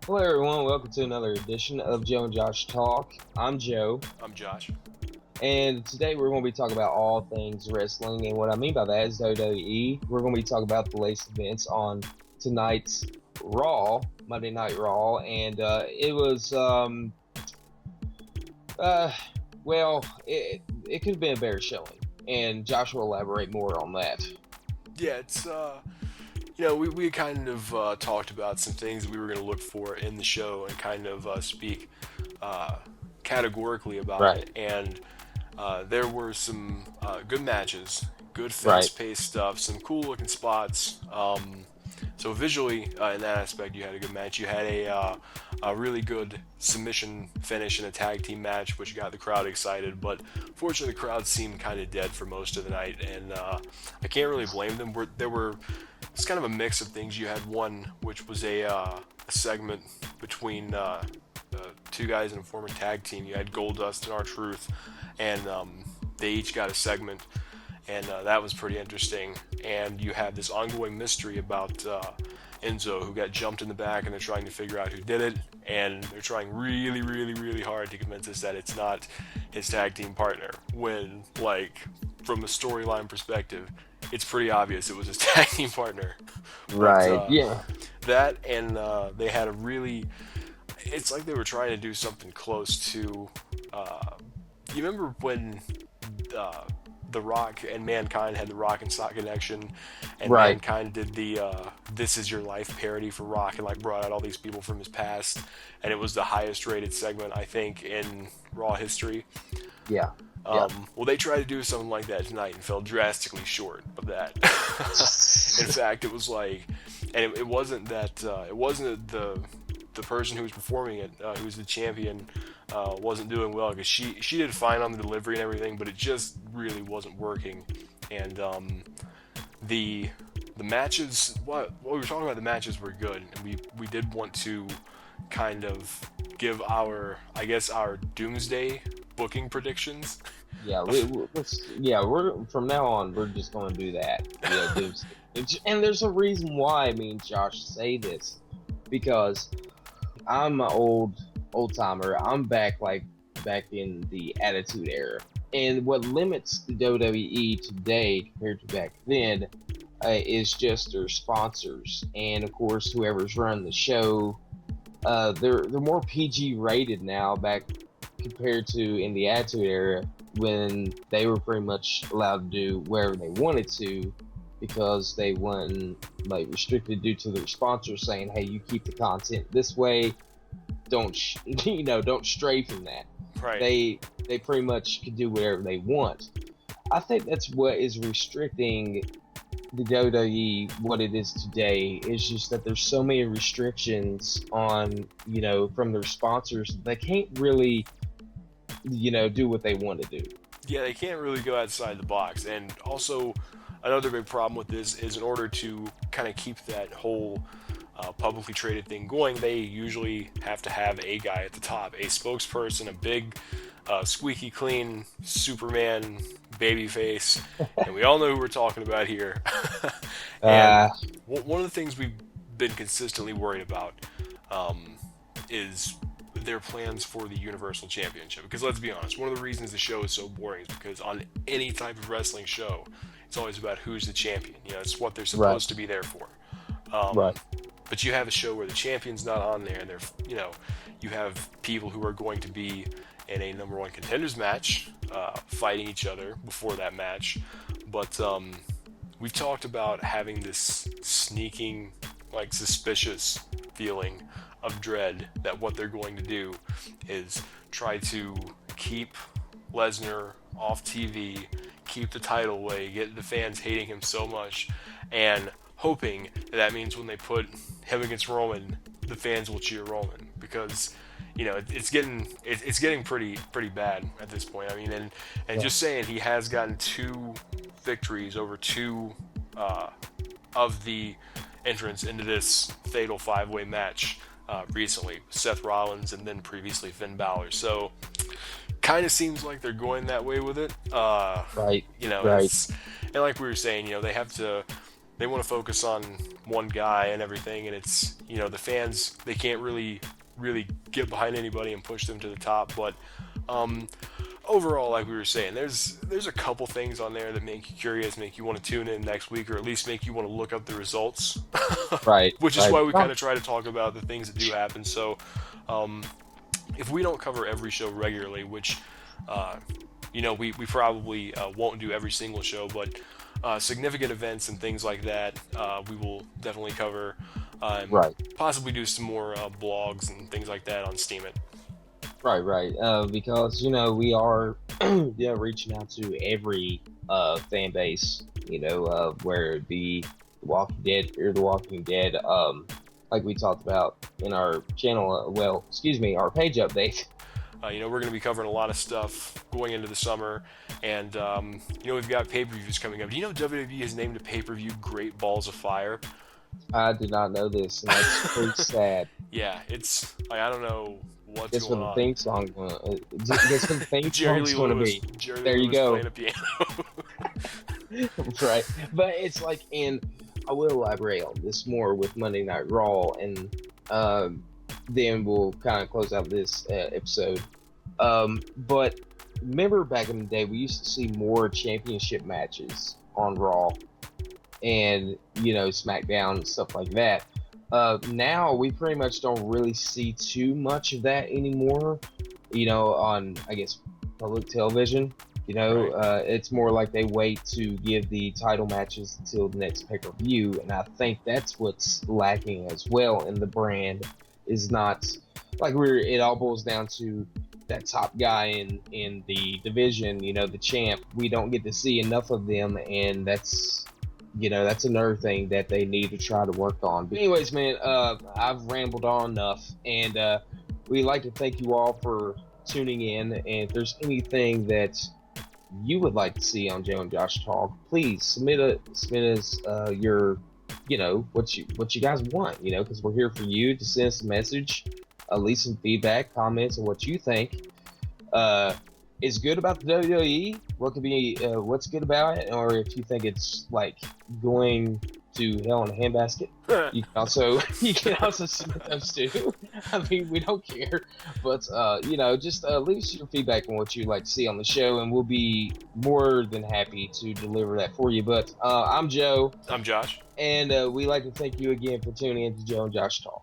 Hello, everyone. Welcome to another edition of Joe and Josh Talk. I'm Joe, I'm Josh. and today we're going to be talking about all things wrestling. And what I mean by that is WWE. We're going to be talking about the latest events on tonight's Raw, Monday Night Raw, and it was, uh, it could have been a better showing. And Josh will elaborate more on that. Yeah, it's we kind of talked about some things that we were going to look for in the show and kind of speak uh, categorically about Right, it. And there were some good matches, good right, fast-paced stuff, some cool-looking spots. So visually, in that aspect, you had a good match. You had a really good submission finish in a tag team match, which got the crowd excited. But fortunately, the crowd seemed kind of dead for most of the night, and I can't really blame them. It's kind of a mix of things. You had one, which was a segment between two guys in a former tag team. You had Goldust and R-Truth, and they each got a segment, and that was pretty interesting. And you have this ongoing mystery about Enzo, who got jumped in the back, and they're trying to figure out who did it, and they're trying really, really, really hard to convince us that it's not his tag team partner, when, like, from a storyline perspective, it's pretty obvious it was his tag team partner. But right. Yeah, that, and they had a really, it's like they were trying to do something close to, you remember when uh, The Rock and Mankind had the Rock and Sock connection, and right. Mankind did the "This Is Your Life" parody for Rock, and like brought out all these people from his past, and it was the highest rated segment I think in Raw history. Yeah, yeah. Well, they tried to do something like that tonight and fell drastically short of that. In fact, it was like, and it wasn't that it wasn't the person who was performing it, who was the champion, wasn't doing well, because she did fine on the delivery and everything, but it just really wasn't working. And the the matches, what we were talking about, the matches were good, and we did want to kind of give our, I guess, our Doomsday booking predictions. Yeah, we're from now on. We're just going to do that. Yeah, and there's a reason why. I mean, Josh, say this because I'm an old timer. I'm back in the Attitude Era, and what limits the WWE today compared to back then is just their sponsors, and of course, whoever's running the show. They're more PG rated now back compared to in the Attitude Era when they were pretty much allowed to do wherever they wanted to because they weren't like restricted due to their sponsors saying, "Hey, you keep the content this way. Don't don't stray from that." Right. They pretty much can do whatever they want. I think that's what is restricting the WWE what it is today is just that there's so many restrictions on from their sponsors they can't really do what they want to do. Yeah, they can't really go outside the box. And also, another big problem with this is, in order to kind of keep that whole publicly traded thing going, they usually have to have a guy at the top, a spokesperson, a big, squeaky clean Superman baby face, and we all know who we're talking about here. And uh one of the things we've been consistently worried about is their plans for the Universal Championship. Because let's be honest, one of the reasons the show is so boring is because on any type of wrestling show, it's always about who's the champion. It's what they're right, supposed to be there for. Um, right, but you have a show where the champion's not on there, and you have people who are going to be in a number one contenders match, fighting each other before that match. But we've talked about having this sneaking, like, suspicious feeling of dread that what they're going to do is try to keep Lesnar off TV, keep the title away, get the fans hating him so much, and hoping that means when they put him against Roman, the fans will cheer Roman, because it's getting pretty bad at this point. I mean, and yeah, just saying, he has gotten two victories over two of the entrants into this fatal five-way match recently, Seth Rollins and then previously Finn Balor. So kind of seems like they're going that way with it. right, right, It's, and like we were saying, they have to they want to focus on one guy and everything, and it's, you know, the fans, they can't really get behind anybody and push them to the top. But overall, like we were saying, there's a couple things on there that make you curious, make you want to tune in next week, or at least make you want to look up the results. Right, Which is right. why we kind of try to talk about the things that do happen. So if we don't cover every show regularly, which you know, we probably won't do every single show, but significant events and things like that, we will definitely cover, and Right. possibly do some more blogs and things like that on Steam It. Right, right. Because we are, reaching out to every fan base. Where it be The Walking Dead, Fear the Walking Dead. Like we talked about in our channel. Our page update. You know, we're going to be covering a lot of stuff going into the summer, and you know, we've got pay-per-views coming up. Do you know WWE has named a pay-per-view Great Balls of Fire? I did not know this, and that's pretty sad. Yeah, it's like, I don't know what's Guess going what the on. theme song? Guess what the theme Jerry song's Lee going to Lewis. be? Jerry There Lee you Lewis go. playing a piano. Right, but it's like, and I will elaborate on this more with Monday Night Raw, and then we'll kind of close out this episode. But remember back in the day, we used to see more championship matches on Raw and SmackDown and stuff like that. Now we pretty much don't really see too much of that anymore. On, I guess, public television. Right. It's more like they wait to give the title matches until the next pay-per-view, and I think that's what's lacking as well in the brand. Is not like it all boils down to that top guy in the division, the champ. We don't get to see enough of them, and that's another thing that they need to try to work on. But anyways, man, I've rambled on enough, and we'd like to thank you all for tuning in. And if there's anything that you would like to see on Joe and Josh Talk, please submit us your what you guys want, because we're here for you to send us a message, leave some feedback, comments, and what you think is good about the WWE. What could be what's good about it, or if you think it's like going to hell in a handbasket, you can also submit those too. I mean, we don't care, but just leave us your feedback on what you'd like to see on the show, and we'll be more than happy to deliver that for you. But I'm Joe. I'm Josh. And we'd like to thank you again for tuning in to Joe and Josh Talk.